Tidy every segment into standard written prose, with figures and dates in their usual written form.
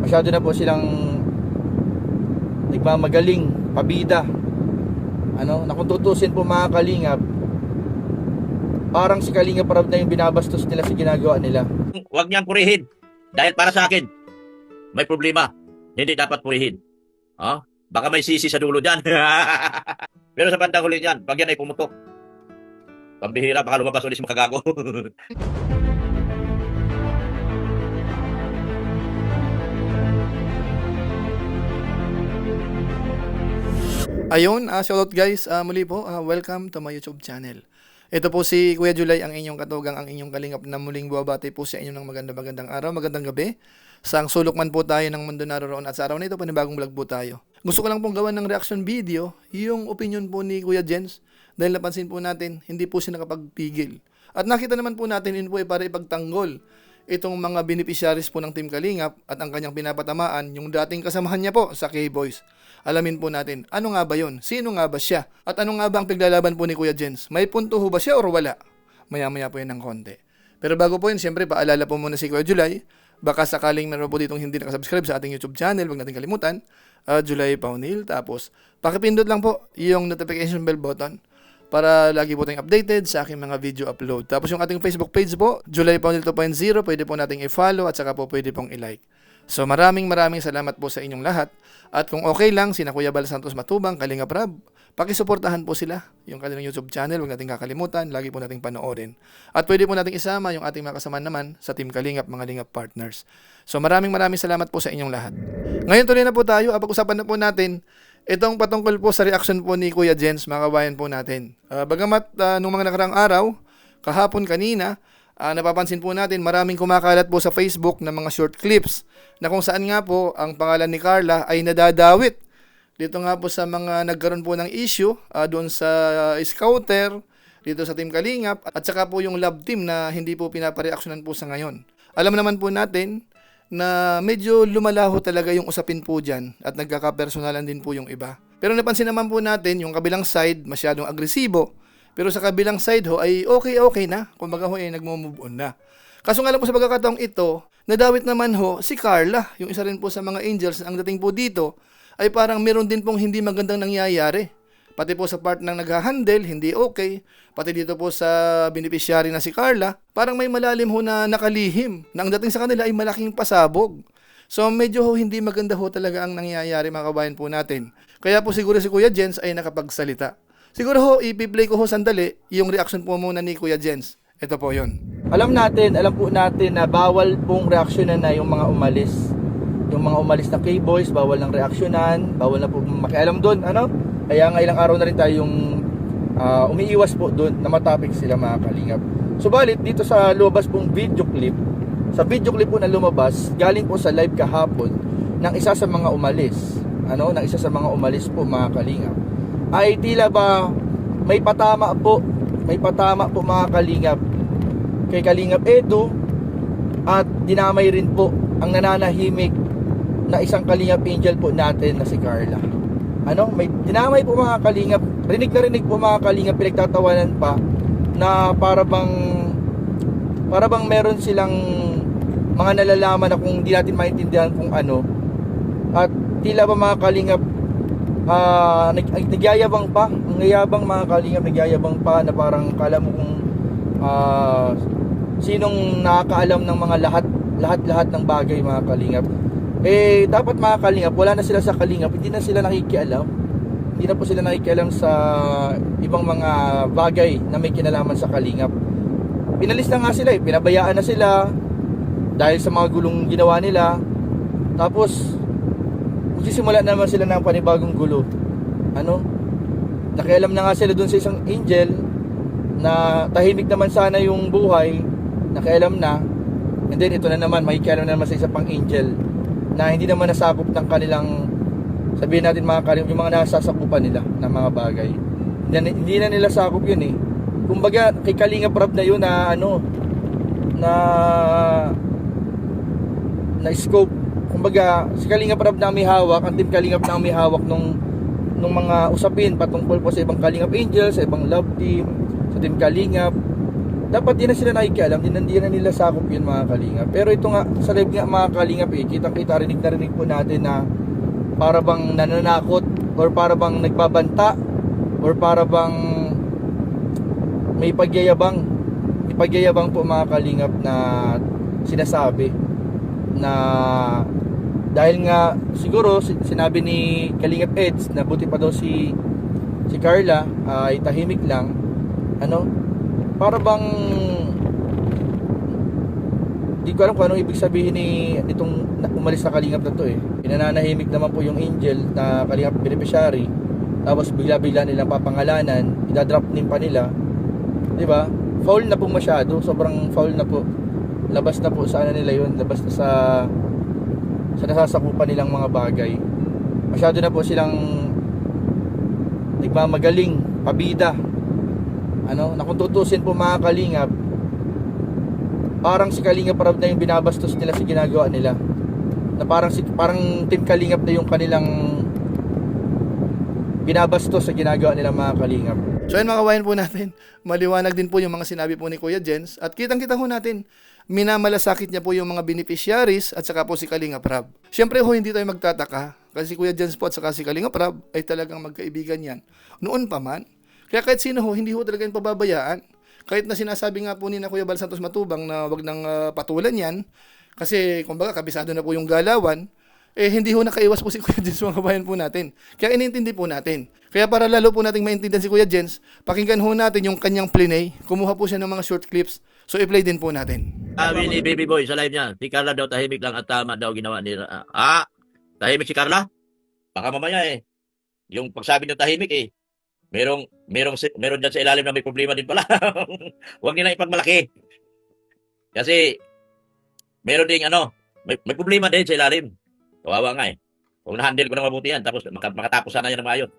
Masyado na po silang nagmamagaling, pabida. Na kung tutusin po mga kalingap, parang si Kalingap Rab na yung binabastos nila sa ginagawa nila. Huwag niyang purihin. Dahil para sa akin, may problema. Hindi dapat purihin. Baka may sisi sa dulo dyan. Pero sa bandang huli dyan, pag yan ay pumutok, pambihira, baka lumabas ulit si makagago. Ayun, shoutout guys, muli po, welcome to my YouTube channel. Ito po si Kuya July, ang inyong katugang, ang inyong kalingap na muling buwabati po sa inyo ng magandang araw, magandang gabi. Sang sulok man po tayo ng mundo naroon at sa araw na ito, panibagong vlog po tayo. Gusto ko lang pong gawan ng reaction video, yung opinion po ni Kuya Jens, dahil napansin po natin, hindi po siya nakapagpigil. At nakita naman po natin, yun po ay para ipagtanggol itong mga beneficiaries po ng Team Kalingap at ang kanyang pinapatamaan, yung dating kasamahan niya po sa K-Boys. Alamin po natin, ano nga ba yun? Sino nga ba siya? At ano nga ba ang piglalaban po ni Kuya Jens? May punto ho ba siya or wala? Maya-maya po yan ng konti. Pero bago po yun, siyempre paalala po muna si Kuya July. Baka sakaling meron po ditong hindi nakasubscribe sa ating YouTube channel, huwag natin kalimutan. July Paunil. Tapos, pakipindot lang po yung notification bell button para lagi po tayong updated sa aking mga video upload. Tapos yung ating Facebook page po, July Paunil 2.0, pwede po nating i-follow at saka po pwede pong i-like. So maraming salamat po sa inyong lahat. At kung okay lang, sina Kuya Bal Santos Matubang, Kalingap Rab, pakisuportahan po sila, yung kanilang YouTube channel, huwag natin kakalimutan, lagi po nating panoorin. At pwede po nating isama yung ating mga kasama naman sa Team Kalingap, mga Lingap Partners. So maraming salamat po sa inyong lahat. Ngayon tuloy na po tayo, pag-usapan na po natin itong patungkol po sa reaction po ni Kuya Jens, mga kabayan po natin. Bagamat nung mga nakarang araw, kahapon kanina, napapansin po natin maraming kumakalat po sa Facebook ng mga short clips na kung saan nga po ang pangalan ni Carla ay nadadawit dito nga po sa mga nagkaroon po ng issue doon sa scouter dito sa Team Kalingap at saka po yung love team na hindi po pinapareaksyonan po sa ngayon. Alam naman po natin na medyo lumalaho talaga yung usapin po dyan at nagkakapersonalan din po yung iba. Pero napansin naman po natin yung kabilang side masyadong agresibo. Pero sa kabilang side ho ay okay na. Kumbaga ho ay nagmo-move on na. Kaso nga lang po sa pagkakataong ito, nadawit naman ho si Carla, yung isa rin po sa mga angels. Ang dating po dito ay parang meron din pong hindi magandang nangyayari. Pati po sa part ng nag-handle, hindi okay. Pati dito po sa beneficiary na si Carla, parang may malalim ho na nakalihim. Na ang dating sa kanila ay malaking pasabog. So medyo ho hindi maganda ho talaga ang nangyayari mga kabayan po natin. Kaya po siguro si Kuya Jens ay nakapagsalita. Siguro ho, ipi-play ko ho sandali yung reaction po muna ni Kuya Jens. Ito po yun. Alam po natin na bawal pong reaksyonan na yung mga umalis. Yung mga umalis na K-Boys, bawal ng reaksyonan, bawal na po makialam doon, Kaya nga ilang araw na rin tayo yung umiiwas po doon na matapik sila mga kalingap. Subalit dito sa lumabas pong video clip, sa video clip po na lumabas, galing po sa live kahapon ng isa sa mga umalis. Ng isa sa mga umalis po mga kalingap. Ay tila ba may patama po mga kalingap kay Kalingap Edu at dinamay rin po ang nananahimik na isang Kalingap Angel po natin na si Carla. May dinamay po mga kalingap, rinig po mga kalingap, pinagtatawanan pa na para bang meron silang mga nalalaman na kung di natin maintindihan kung ano. At tila ba mga kalingap nagyayabang pa, ang yayabang mga kalingap, nagyayabang pa na parang kala mo kung sinong nakakaalam ng mga lahat ng bagay mga kalingap. Dapat mga kalingap, wala na sila sa kalingap, hindi na sila nakikialam. Hindi na po sila nakikialam sa ibang mga bagay na may kinalaman sa kalingap. Pinalis na nga sila pinabayaan na sila dahil sa mga gulong ginawa nila. Tapos magsisimula naman sila ng panibagong gulo. Nakialam na nga sila dun sa isang angel na tahimik naman sana yung buhay, nakialam na. And then ito na naman, makikialam na naman sa isa pang angel na hindi naman nasakop ng kanilang, sabihin natin mga kalingap, yung mga nasasakupan nila ng mga bagay. Hindi na nila sakop yun Kumbaga kay Kalingap Rab na yun na na scope. Kumbaga si Kalingap Rab na may hawak, ang Team Kalingap na may hawak nung mga usapin patungkol po sa ibang Kalingap Angels, sa ibang love team, sa Team Kalingap. dapat di na sila nakikialam, di na nila sakop yun mga kalingap. Pero ito nga, sa live nga mga kalingap kitang kita, rinig na rinig po natin na para bang nananakot or para bang nagbabanta or para bang may pagyayabang po mga kalingap na sinasabi na dahil nga siguro sinabi ni Kalingap Eds na buti pa daw si Carla ay tahimik lang, para bang di ko alam kung anong ibig sabihin nitong umalis na kalingap na to Pinananahimik naman po yung angel na kalingap beneficiary, tapos bigla-bigla nilang papangalanan, idadrop name pa nila, di ba? Foul na po masyado, sobrang foul na po. Labas na po sa nila yun, labas na sa nasasakupan nilang mga bagay. Masyado na po silang nagmamagaling, pabida. Na kung tutusin po mga kalingap, parang si Kalingap Rab na yung binabastos nila sa ginagawa nila. Na parang Team Kalingap na yung kanilang binabastos sa ginagawa nila mga kalingap. So ayun mga kabayan po natin, maliwanag din po yung mga sinabi po ni Kuya Jens at kitang-kita ho natin, minamalasakit niya po yung mga beneficiaries at saka po si Kalingap Rab. Siyempre ho, hindi tayo magtataka kasi si Kuya Jens po at saka si Kalingap Rab ay talagang magkaibigan yan. Noon pa man. Kaya kahit sino ho, hindi ho talaga yung pababayaan. Kahit na sinasabi nga po ni na Kuya Bal Santos Matubang na wag nang patulan yan kasi kumbaga kabisado na po yung galawan, hindi ho nakaiwas po si Kuya Jens mga kabayan po natin. Kaya inintindi po natin. Kaya para lalo po nating maintindihan si Kuya Jens, pakinggan ho natin yung kanyang plenay. Kumuha po siya ng mga short clips. So i-play din po natin. Sabi ni Baby Boy sa live niya, si Carla daw tahimik lang at tama daw ginawa nila. Tahimik si Carla? Baka mamaya yung pagsabi niyo tahimik meron dyan sa ilalim na may problema din pala. Huwag nila ipagmalaki. Kasi meron ding may problema din sa ilalim. Kawawa nga Kung na-handle ko ng mabuti yan, tapos makatapos sana yan ng maayos.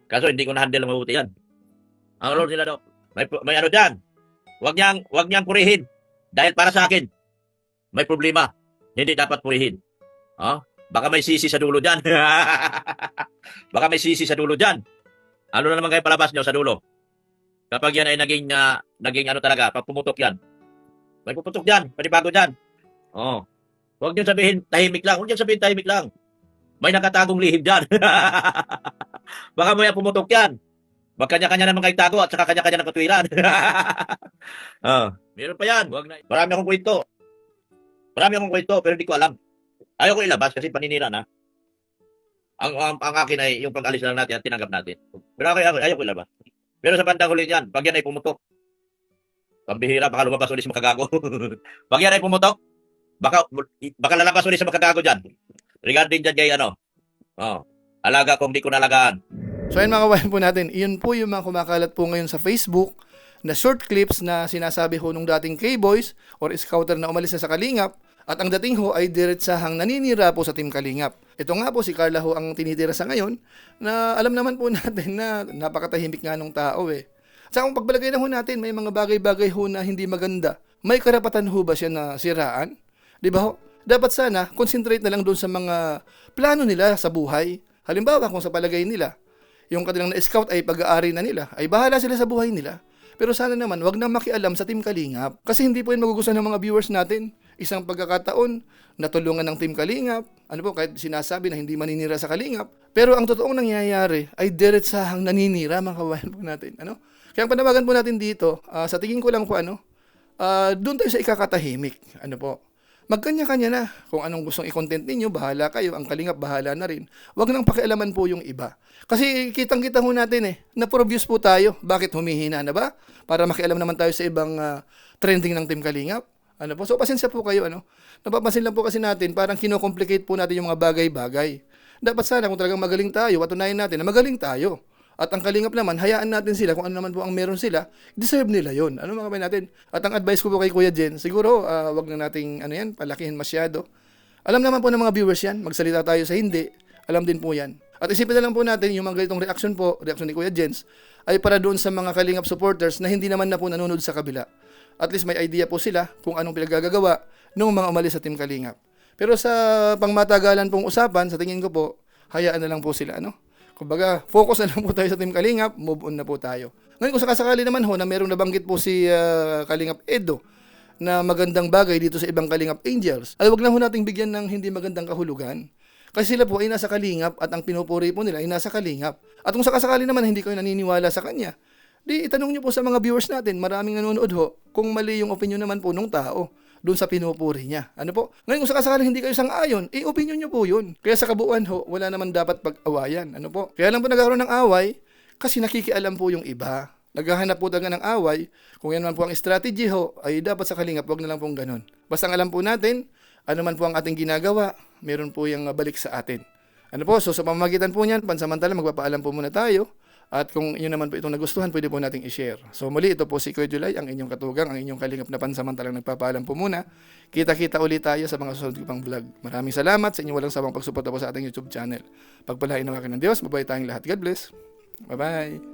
Kaso hindi ko na-handle ng mabuti yan. Ang role nila daw, may dyan. Huwag niyang purihin. Dahil para sa akin, may problema. Hindi dapat purihin. Baka may sisi sa dulo dyan. Baka may sisi sa dulo dyan. Ano na naman kayo palabas niyo sa dulo? Kapag yan ay naging talaga, pag pumutok yan. May puputok dyan, panibago dyan. Huwag niyo sabihin tahimik lang. Huwag niyo sabihin tahimik lang. May nakatagong lihim dyan. Baka may pumutok yan. Magkanya-kanya naman kayo tago at saka kanya-kanya ng katwiran. Meron pa yan. Marami akong kwento pero hindi ko alam. Ayaw ko ilabas kasi paninira na. Ang akin ay yung pag-alis lang natin at tinanggap natin. Pero ayaw ko ilabas. Pero sa bandang huli yan, pag yan ay pumutok, pambihira, baka lumabas ulit sa makagago. Pag yan ay pumutok, baka lalabas ulit sa makagago dyan. Regarding dyan kay alaga kung di ko nalagaan. So ayun mga kabayan po natin, iyon po yung mga kumakalat po ngayon sa Facebook na short clips na sinasabi ho nung dating K-Boys or scouter na umalis na sa Kalingap at ang dating ho ay diretsahang naninira po sa Team Kalingap. Ito nga po si Carla ho ang tinitira sa ngayon na alam naman po natin na napakatahimik nga nung tao Sa kung pagbalagay na ho natin, may mga bagay-bagay ho na hindi maganda. May karapatan ho ba siya na siraan? Di ba ho? Dapat sana, concentrate na lang doon sa mga plano nila sa buhay. Halimbawa, kung sa palagay nila, yung kanilang na-scout ay pag-aari na nila, ay bahala sila sa buhay nila. Pero sana naman, wag na makialam sa Team Kalingap. Kasi hindi po yun magugustuhan ng mga viewers natin. Isang pagkakataon, natulungan ng Team Kalingap. Kahit sinasabi na hindi maninira sa Kalingap. Pero ang totoong nangyayari ay diretsahang naninira, mga kabayan po natin. Kaya ang panawagan po natin dito, sa tingin ko lang po, doon tayo sa ikakatahimik. Magkanya-kanya na. Kung anong gustong i-content ninyo, bahala kayo. Ang Kalingap, bahala na rin. Huwag nang pakialaman po yung iba. Kasi kitang-kita ho natin na puro views po tayo. Bakit humihina na ba? Para makialam naman tayo sa ibang trending ng Team Kalingap. So pasensya po kayo. Napapansin lang po kasi natin, parang kino-complicate po natin yung mga bagay-bagay. Dapat sana kung talagang magaling tayo, patunayan natin na magaling tayo. At ang Kalingap naman, hayaan natin sila kung ano naman po ang meron sila, deserve nila yon. Mga kapatid natin? At ang advice ko po kay Kuya Jen, siguro wag na nating palakihin masyado. Alam naman po ng mga viewers yan, magsalita tayo sa hindi, alam din po yan. At isipin na lang po natin yung mga ganitong reaction ni Kuya Jens, ay para doon sa mga Kalingap supporters na hindi naman na po nanonood sa kabila. At least may idea po sila kung anong pinagagagawa ng mga umalis sa Team Kalingap. Pero sa pangmatagalan pong usapan, sa tingin ko po, hayaan na lang po sila. Kumbaga, focus na lang po tayo sa Team Kalingap, move on na po tayo. Ngayon kung sakasakali naman ho na merong nabanggit po si Kalingap Edo na magandang bagay dito sa ibang Kalingap Angels, ay wag na ho nating bigyan ng hindi magandang kahulugan. Kasi sila po ay nasa Kalingap at ang pinupuri po nila ay nasa Kalingap. At kung sakasakali naman hindi kayo naniniwala sa kanya, di itanong nyo po sa mga viewers natin, maraming nanonood ho, kung mali yung opinion naman po ng tao doon sa pinupuri niya. Ano po? Ngayon kung sakasakali hindi kayo sang-ayon, opinion nyo po yun. Kaya sa kabuuan ho, wala naman dapat pag-awayan. Ano po? Kaya lang po nagkaroon ng away kasi nakikialam po yung iba. Naghahanap po talaga ng away. Kung yan man po ang strategy ho, ay dapat sa Kalingap, wag na lang pong ganun. Basta ang alam po natin, ano man po ang ating ginagawa, meron po yung balik sa atin. Ano po? So sa pamamagitan po niyan, pansamantala magpapaalam po muna tayo. At kung yun naman po itong nagustuhan, pwede po nating i-share. So muli, ito po si Kuya July, ang inyong katugang, ang inyong Kalingap na pansamantalang nagpapaalam po muna. Kita-kita ulit tayo sa mga susunod ko pang vlog. Maraming salamat sa inyong walang sawang pagsuporta po sa ating YouTube channel. Pagpalain ng akin ng Diyos, mabuhay tayong lahat. God bless. Bye-bye.